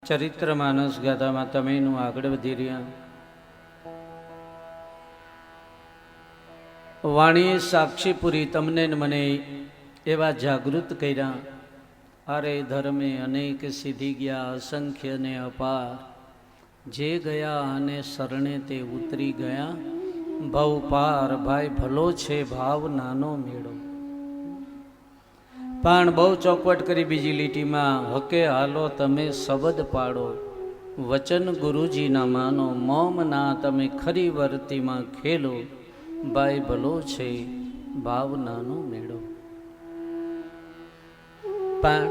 ચરિત્ર માનસ ગાથામાં તમેનું આગળ વધી રહ્યા. વાણીએ સાક્ષી પૂરી તમને ને મને એવા જાગૃત કર્યા. અરે ધર્મે અનેક સિદ્ધિ ગયા અસંખ્ય ને અપાર. જે ગયા અને શરણે તે ઉતરી ગયા. ભવ પાર ભાઈ ભલો છે ભાવ નાનો મેળો. પણ બહુ ચોખવટ કરી બીજી લીટીમાં, હકે હાલો તમે શબ્દ પાડો, વચન ગુરુજી ના માનો, મોમ ના તમે ખરી વર્તીમાં ખેલો. ભાઈ ભલો છે ભાવ નાનો મેળો. પણ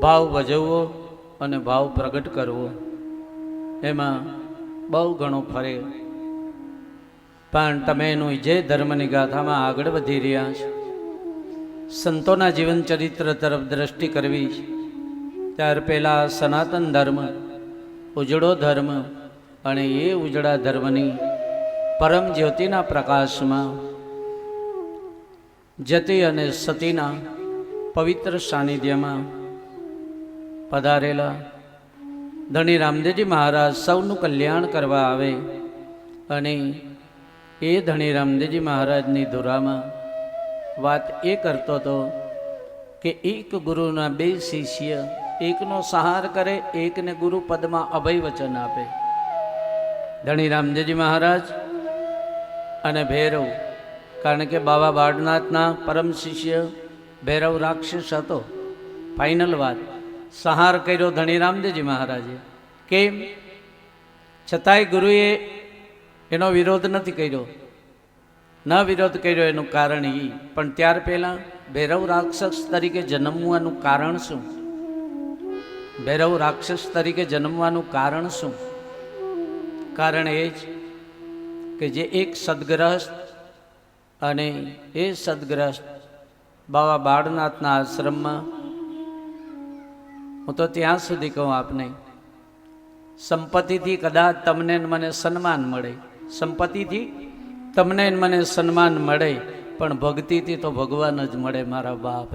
ભાવ ભજવવો અને ભાવ પ્રગટ કરવો એમાં બહુ ઘણો ફરે. પણ તમે એનું જે ધર્મની ગાથામાં આગળ વધી રહ્યા છો, સંતોના જીવન ચરિત્ર તરફ દ્રષ્ટિ કરવી છે. ત્યાર પહેલાં સનાતન ધર્મ, ઉજળો ધર્મ, અને એ ઉજળા ધર્મની પરમ જ્યોતિના પ્રકાશમાં જતી અને સતીના પવિત્ર સાનિધ્યમાં પધારેલા ધણી રામદેવજી મહારાજ સૌનું કલ્યાણ કરવા આવે. અને એ ધણી રામદેવજી મહારાજની ધુરામાં વાત એ કરતો હતો કે એક ગુરુના બે શિષ્ય, એકનો સહાર કરે, એકને ગુરુ પદમાં અભય વચન આપે. ધણી રામદેવજી મહારાજ અને ભૈરવ, કારણ કે બાબા બાળનાથના પરમ શિષ્ય ભૈરવ રાક્ષસ હતો. ફાઇનલ વાત, સહાર કર્યો ધણી રામદેવજી મહારાજે. કેમ? છતાંય ગુરુએ એનો વિરોધ નથી કર્યો. ન વિરોધ કર્યો એનું કારણ એ, પણ ત્યાર પહેલાં ભૈરવ રાક્ષસ તરીકે જન્મવાનું કારણ શું? ભૈરવ રાક્ષસ તરીકે જન્મવાનું કારણ શું? કારણ એ જ કે જે એક સદગ્રસ્ત, અને એ સદગ્રસ્ત બાબા બાળનાથના આશ્રમમાં, હું તો ત્યાં સુધી કહું આપને, સંપત્તિથી કદાચ તમને મને સન્માન મળે, સંપત્તિથી તમને મને સન્માન મળે, પણ ભક્તિથી તો ભગવાન જ મળે મારા બાપ.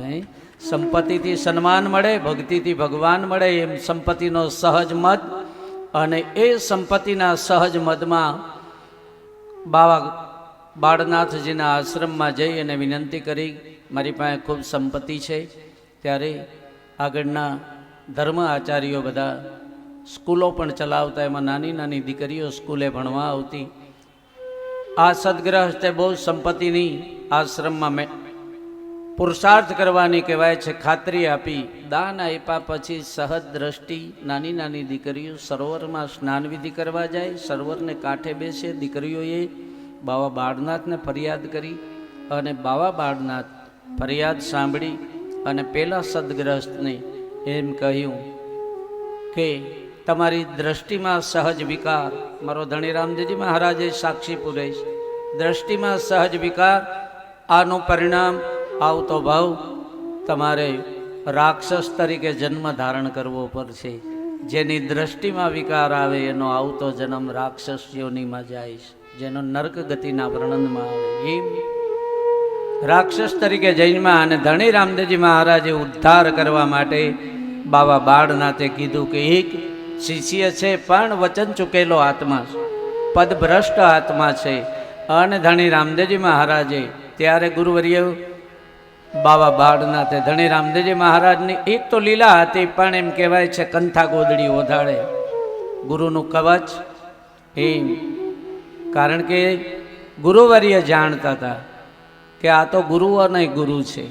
સંપત્તિથી સન્માન મળે, ભક્તિથી ભગવાન મળે, એમ સંપત્તિનો સહજ મત. અને એ સંપત્તિના સહજ મતમાં બાબા બાળનાથજીના આશ્રમમાં જઈ અને વિનંતી કરી, મારી પાસે ખૂબ સંપત્તિ છે. ત્યારે આગળના ધર્મ આચાર્યો બધા સ્કૂલો પણ ચલાવતા, એમાં નાની નાની દીકરીઓ સ્કૂલે ભણવા આવતી. આ સદગ્રસ્તે બહુ સંપત્તિની આશ્રમમાં પુરુષાર્થ કરવાની કહેવાય છે ખાતરી આપી. દાન આપ્યા પછી સહજ દ્રષ્ટિ નાની નાની દીકરીઓ સરોવરમાં સ્નાન વિધિ કરવા જાય, સરોવરને કાંઠે બેસે. દીકરીઓએ બાબા બાળનાથને ફરિયાદ કરી, અને બાબા બાળનાથ ફરિયાદ સાંભળી અને પેલા સદગ્રસ્તને એમ કહ્યું કે તમારી દ્રષ્ટિમાં સહજ વિકાર, મારો ધણી રામદેવજી મહારાજે સાક્ષી પૂરે છે, દ્રષ્ટિમાં સહજ વિકાર, આનું પરિણામ આવતો ભાવ તમારે રાક્ષસ તરીકે જન્મ ધારણ કરવો પડશે. જેની દ્રષ્ટિમાં વિકાર આવે એનો આવતો જન્મ રાક્ષસ યોનિમાં જાય છે, જેનો નર્ક ગતિના વર્ણનમાં આવે. એમ રાક્ષસ તરીકે જન્મ્યા. અને ધણી રામદેવજી મહારાજે ઉદ્ધાર કરવા માટે બાબા બાળનાથે કીધું કે એક શિષ્ય છે પણ વચન ચૂકેલો આત્મા છે, પદભ્રષ્ટ આત્મા છે. અને ધણી રામદેવજી મહારાજે ત્યારે ગુરુવર્ય બાબા બાળનાથે ધણી રામદેવજી મહારાજની એક તો લીલા હતી, પણ એમ કહેવાય છે કંથા ગોદડી ઓઢાડે ગુરુનું કવચ. એમ કારણ કે ગુરુવર્ય જાણતા હતા કે આ તો ગુરુઓના ગુરુ છે.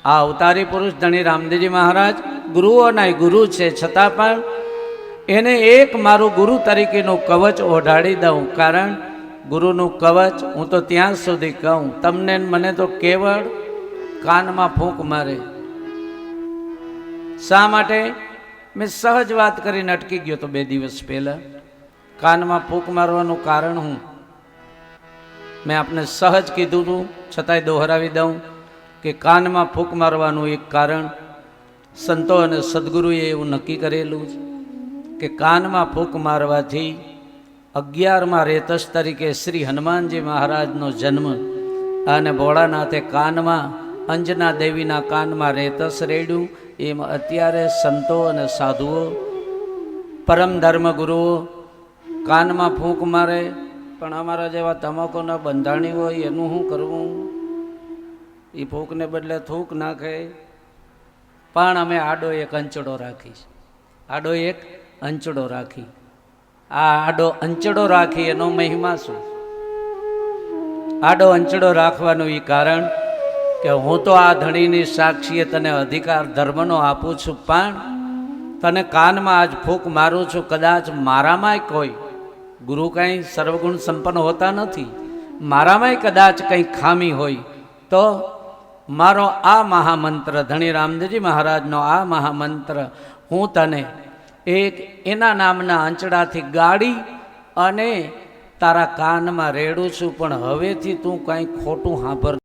આ અવતારી પુરુષ ધણી રામદેવજી મહારાજ ગુરુઓના ગુરુ છે, છતાં પણ એને એક મારું ગુરુ તરીકેનું કવચ ઓઢાડી દઉં. કારણ ગુરુનું કવચ હું તો ત્યાં સુધી કહું, તમને મને તો કેવળ કાનમાં ફૂંક મારે. શા માટે? મેં સહજ વાત કરીને અટકી ગયો તો 2 દિવસ પહેલા. કાનમાં ફૂંક મારવાનું કારણ હું મેં આપને સહજ કીધું હતું, છતાંય દોહરાવી દઉં કે કાનમાં ફૂંક મારવાનું એક કારણ સંતો અને સદગુરુએ એવું નક્કી કરેલું છે કે કાનમાં ફૂંક મારવાથી 11મા રેતસ તરીકે શ્રી હનુમાનજી મહારાજનો જન્મ, અને ભોળાનાથે કાનમાં અંજના દેવીના કાનમાં રેતસ રેડ્યું, એમ અત્યારે સંતો અને સાધુઓ પરમ ધર્મગુરુઓ કાનમાં ફૂંક મારે, પણ અમારા જેવા તમાકુના બંધાણી હોય એનું શું કરવું? એ ફૂંકને બદલે થૂક નાખે. પણ અમે આડો એક અંચડો રાખીશ, આડો એક અંચડો રાખી. આ આડો અંચડો રાખી એનો મહિમા શું? આડો અંચડો રાખવાનું એ કારણ કે હું તો આ ધણીની સાક્ષીએ તને અધિકાર ધર્મનો આપું છું, પણ તને કાનમાં આજ ફૂંક મારું છું. કદાચ મારામાંય કોઈ ગુરુ કાંઈ સર્વગુણ સંપન્ન હોતા નથી, મારામાંય કદાચ કંઈ ખામી હોય તો મારો આ મહામંત્ર ધણી રામદેવજી મહારાજનો આ મહામંત્ર હું તને એક એના નામના અંચડાથી ગાડી અને તારા કાનમાં રેડું છું. પણ હવેથી તું કાંઈ ખોટું સાંભળ